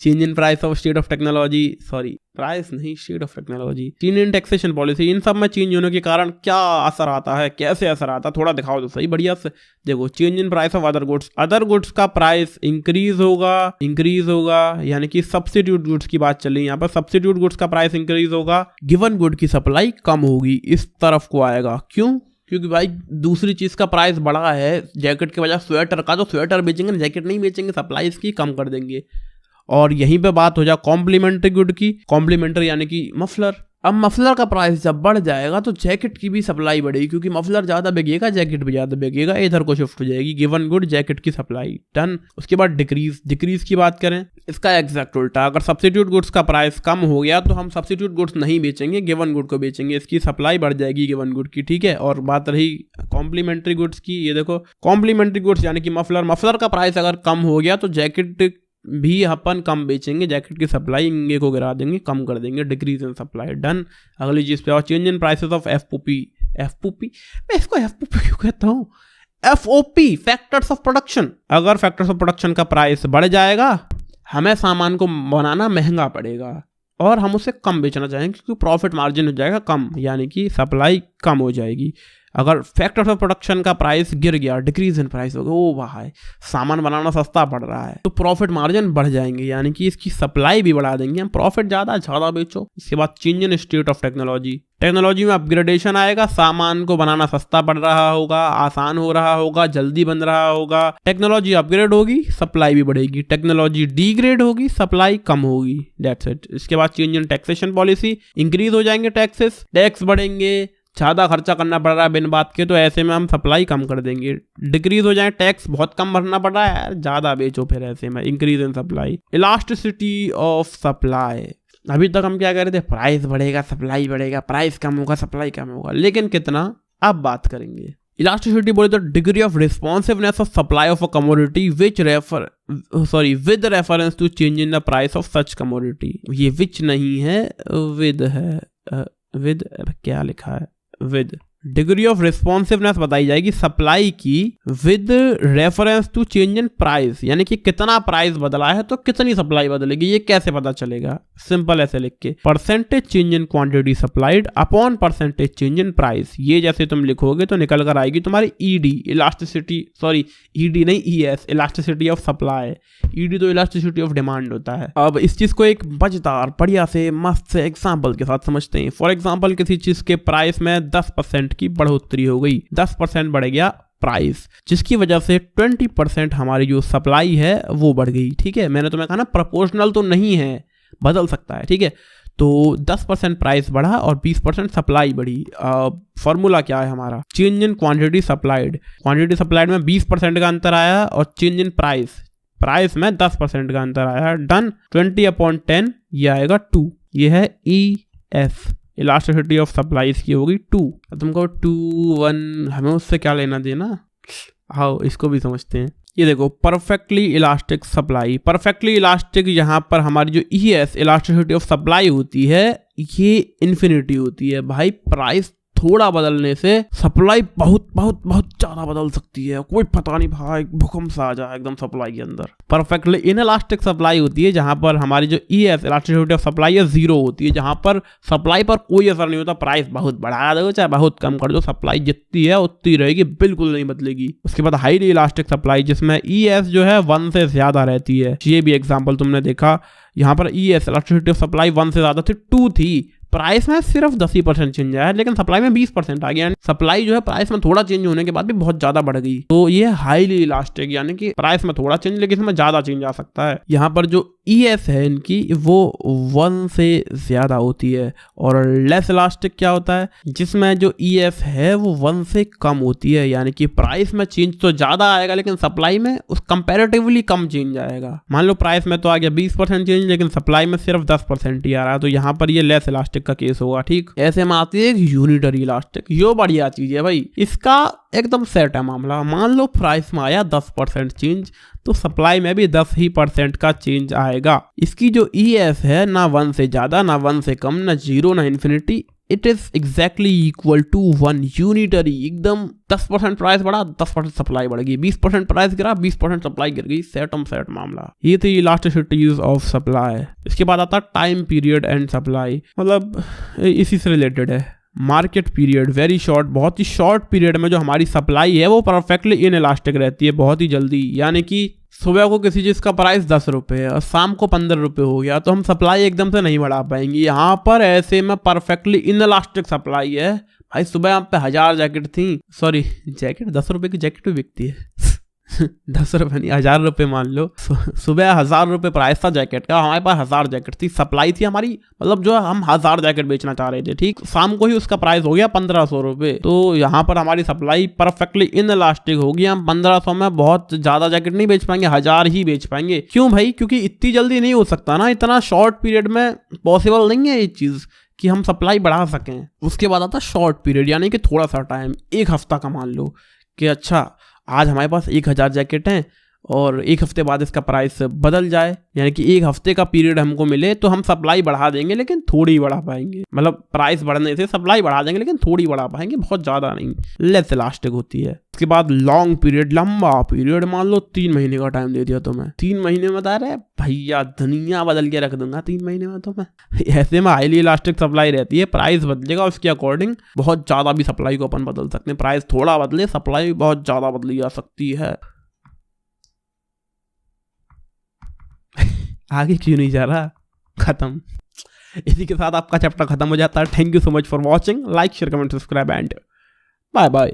change in price of state of technology, sorry price नहीं, state of technology, change in taxation policy, इन सब में चेंज होने के कारण क्या असर आता है, कैसे असर आता है, थोड़ा दिखाओ तो सही बढ़िया से। देखो, change in price of other goods का प्राइस इंक्रीज होगा, यानी कि सब्स्टिट्यूट गुड्स की बात चल रही है यहाँ पर, सब्स्टिट्यूट गुड्स का प्राइस इंक्रीज होगा, गिवन गुड की सप्लाई कम होगी, इस तरफ को आएगा। क्यों? क्योंकि भाई दूसरी चीज का प्राइस बढ़ा है, जैकेट के बजाय स्वेटर का, तो स्वेटर बेचेंगे, जैकेट नहीं बेचेंगे, सप्लाई इसकी कम कर देंगे। और यहीं पे बात हो जाए कॉम्प्लीमेंट्री गुड की, कॉम्प्लीमेंट्री यानी कि मफलर। अब मफलर का प्राइस जब बढ़ जाएगा तो जैकेट की भी सप्लाई बढ़ेगी, क्योंकि मफलर ज्यादा बिकेगा, जैकेट भी ज्यादा बिकेगा, इधर को शिफ्ट हो जाएगी, गिवन गुड जैकेट की सप्लाई, डन। उसके बाद डिक्रीज की बात करें, इसका एग्जैक्ट उल्टा, अगर सब्स्टिट्यूट गुड्स का प्राइस कम हो गया तो हम सब्स्टिट्यूट गुड्स नहीं बेचेंगे, गिवन गुड को बेचेंगे, इसकी सप्लाई बढ़ जाएगी गिवन गुड की, ठीक है। और बात रही कॉम्प्लीमेंट्री गुड्स की, ये देखो, कॉम्प्लीमेंट्री गुड्स यानी कि मफलर का प्राइस अगर कम हो गया तो जैकेट भी अपन कम बेचेंगे, जैकेट की सप्लाई इंगे को गिरा देंगे, कम कर देंगे, डिक्रीज इन सप्लाई, डन। अगली चीज पे और change in prices of FOP, मैं इसको FOP क्यों कहता हूँ, FOP फैक्टर्स ऑफ प्रोडक्शन। अगर फैक्टर्स ऑफ प्रोडक्शन का प्राइस बढ़ जाएगा, हमें सामान को बनाना महंगा पड़ेगा और हम उसे कम बेचना चाहेंगे, क्योंकि प्रॉफिट मार्जिन हो जाएगा कम, यानी कि सप्लाई कम हो जाएगी। अगर फैक्टर्स ऑफ प्रोडक्शन का प्राइस गिर गया, डिक्रीज इन प्राइस हो गया, ओ भाई सामान बनाना सस्ता पड़ रहा है, तो प्रॉफिट मार्जिन बढ़ जाएंगे, यानी कि इसकी सप्लाई भी बढ़ा देंगे हम, प्रॉफिट ज्यादा बेचो। इसके बाद change in state of technology में अपग्रेडेशन आएगा, सामान को बनाना सस्ता पड़ रहा होगा, आसान हो रहा होगा, जल्दी बन रहा होगा। टेक्नोलॉजी अपग्रेड होगी, सप्लाई भी बढ़ेगी, टेक्नोलॉजी डिग्रेड होगी, सप्लाई कम होगी, दैट्स इट। इसके बाद change in taxation policy, increase हो जाएंगे टैक्सेस, टैक्स बढ़ेंगे, ज्यादा खर्चा करना पड़ रहा है बिन बात के, तो ऐसे में हम सप्लाई कम कर देंगे। डिक्रीज हो जाए, टैक्स बहुत कम भरना पड़ रहा है, ज्यादा बेचो, फिर ऐसे में increase in supply. Elasticity of supply, अभी तक हम क्या कह रहे थे, प्राइस बढ़ेगा सप्लाई बढ़ेगा, प्राइस कम होगा सप्लाई कम होगा, लेकिन कितना, अब बात करेंगे। इलास्टिसिटी बोले तो degree of responsiveness of supply of a commodity with reference to change in the price of such commodity. ये विच नहीं है, विद है, विद क्या लिखा है, विद, डिग्री ऑफ रिस्पॉन्सिवनेस बताई जाएगी सप्लाई की with reference to change in price, यानी कि कितना प्राइस बदला है तो कितनी सप्लाई बदलेगी, ये कैसे पता चलेगा। सिंपल ऐसे लिख के percentage change in quantity supplied upon percentage change in price, ये जैसे तुम लिखोगे तो निकल कर आएगी तुम्हारी ईडी, इलास्टिसिटी, सॉरी ईडी नहीं ES, elasticity of supply. ED तो इलास्टिसिटी ऑफ डिमांड होता है। अब इस चीज को एक मजेदार बढ़िया से मस्त से एग्जाम्पल के साथ समझते हैं। फॉर एग्जाम्पल किसी चीज के प्राइस में 10% की बढ़ोतरी हो गई, 10% बढ़ गया प्राइस, जिसकी वजह से 20% हमारी जो सप्लाई है वो बढ़ गई। ठीक है, मैंने तुम्हें कहा ना प्रोपोर्शनल तो नहीं है, बदल सकता है। ठीक है, तो 10% प्राइस बढ़ा और 20% सप्लाई बढ़ी। फॉर्मूला क्या है हमारा, change in quantity supplied. Quantity supplied में 20% का अंतर आया और चेंज इन प्राइस में 10% का अंतर आया। डन, 20/10 ये आएगा 2, ये है ES, इलास्टिसिटी ऑफ सप्लाईज की होगी 2। तुमको 2 1 हमें उससे क्या लेना देना, आओ इसको भी समझते हैं। ये देखो perfectly elastic supply, perfectly elastic यहाँ पर हमारी जो ES इलास्टिसिटी ऑफ सप्लाई होती है ये इन्फिनिटी होती है। भाई प्राइस थोड़ा बदलने से सप्लाई बहुत बहुत बहुत ज्यादा बदल सकती है, कोई पता नहीं भाई, भूकंप सा आ जाए एकदम सप्लाई के अंदर। परफेक्टली इनइलास्टिक सप्लाई होती है जहां पर हमारी जो ES इलास्टिसिटी ऑफ सप्लाई है 0 होती है, जहां पर सप्लाई पर कोई असर नहीं होता, प्राइस बहुत बढ़ा दो चाहे बहुत कम कर दो, सप्लाई जितनी है उतनी रहेगी, बिल्कुल नहीं बदलेगी। उसके बाद हाईली इलास्टिक सप्लाई जिसमें ES जो है 1 से ज्यादा रहती है। ये भी एग्जाम्पल तुमने देखा, यहाँ पर ES इलास्टिसिटी ऑफ सप्लाई 1 से ज्यादा थी, 2 थी, प्राइस में सिर्फ 10% चेंज आया लेकिन सप्लाई में 20% आ गया। सप्लाई जो है प्राइस में थोड़ा चेंज होने के बाद भी बहुत ज्यादा बढ़ गई, तो ये हाईली इलास्टिक, यानी कि प्राइस में थोड़ा चेंज लेकिन इसमें ज्यादा चेंज आ सकता है। यहाँ पर जो ES है इनकी वो 1 से ज्यादा होती है। और लेस इलास्टिक क्या होता है, जिसमें जो ES है वो 1 से कम होती है, यानी कि प्राइस में चेंज तो ज्यादा आएगा लेकिन सप्लाई में उस कंपैरेटिवली कम चेंज आएगा। मान लो प्राइस में तो आ गया 20% चेंज लेकिन सप्लाई में सिर्फ 10% ही आ रहा है, तो यहाँ पर ये लेस इलास्टिक का केस होगा। ठीक, ऐसे में आती है यूनिटरी इलास्टिक, यो बढ़िया चीज है भाई, इसका एकदम सेट है मामला। मान लो प्राइस में आया 10% चेंज तो सप्लाई में भी 10% का चेंज आएगा। इसकी जो ES है ना 1 से ज्यादा ना 1 से कम ना 0 ना infinity, it is exactly equal to 1 unitary. एकदम 10% प्राइस बढ़ा 10% सप्लाई बढ़ गई, 20% प्राइस गिरा 20% सप्लाई गिर गई, सेटम सेट मामला। ये थी इलास्टिसिटीज ऑफ सप्लाई। इसके बाद आता टाइम पीरियड एंड सप्लाई, मतलब इसी से रिलेटेड है। मार्केट पीरियड वेरी शॉर्ट, बहुत ही शॉर्ट पीरियड में जो हमारी सप्लाई है वो परफेक्टली इनइलास्टिक रहती है, बहुत ही जल्दी। यानी कि सुबह को किसी चीज का प्राइस 10 रुपए है और शाम को 15 रुपए हो गया तो हम सप्लाई एकदम से नहीं बढ़ा पाएंगे। यहाँ पर ऐसे में परफेक्टली इनइलास्टिक सप्लाई है। भाई सुबह यहाँ पे 1000 जैकेट थी, सॉरी जैकेट 10 रुपए की जैकेट भी बिकती है 10 रुपए नहीं 1000 रुपए मान लो। सुबह 1000 रुपए प्राइस था जैकेट का, हमारे पास 1000 जैकेट थी, सप्लाई थी हमारी, मतलब जो हम 1000 जैकेट बेचना चाह रहे थे। ठीक, शाम को ही उसका प्राइस हो गया 1500 रुपए, तो यहाँ पर हमारी सप्लाई परफेक्टली इनइलास्टिक होगी। हम 1500 में बहुत ज्यादा जैकेट नहीं बेच पाएंगे, 1000 ही बेच पाएंगे। क्यों भाई, क्योंकि इतनी जल्दी नहीं हो सकता ना, इतना शॉर्ट पीरियड में पॉसिबल नहीं है ये चीज कि हम सप्लाई बढ़ा सकें। उसके बाद आता शॉर्ट पीरियड, यानी कि थोड़ा सा टाइम, 1 हफ्ता का मान लो कि अच्छा आज हमारे पास 1000 जैकेट हैं और 1 हफ्ते बाद इसका प्राइस बदल जाए, यानी कि 1 हफ्ते का पीरियड हमको मिले तो हम सप्लाई बढ़ा देंगे लेकिन थोड़ी बढ़ा पाएंगे। मतलब प्राइस बढ़ने से सप्लाई बढ़ा देंगे लेकिन थोड़ी बढ़ा पाएंगे, बहुत ज्यादा नहीं, लेस इलास्टिक होती है। उसके बाद लॉन्ग पीरियड, लंबा पीरियड, मान लो 3 महीने का टाइम दे दिया तुम्हें, 3 महीने में बता रहे भैया दुनिया बदल के रख दूंगा 3 महीने में तो मैं। ऐसे में हाईली इलास्टिक सप्लाई रहती है, प्राइस बदलेगा उसके अकॉर्डिंग, बहुत ज्यादा भी सप्लाई को अपन बदल सकते हैं। प्राइस थोड़ा बदले सप्लाई बहुत ज्यादा बदली जा सकती है। आगे क्यों नहीं जा रहा, खत्म। इसी के साथ आपका चैप्टर खत्म हो जाता है। Thank you so much for watching, like share comment subscribe and bye bye.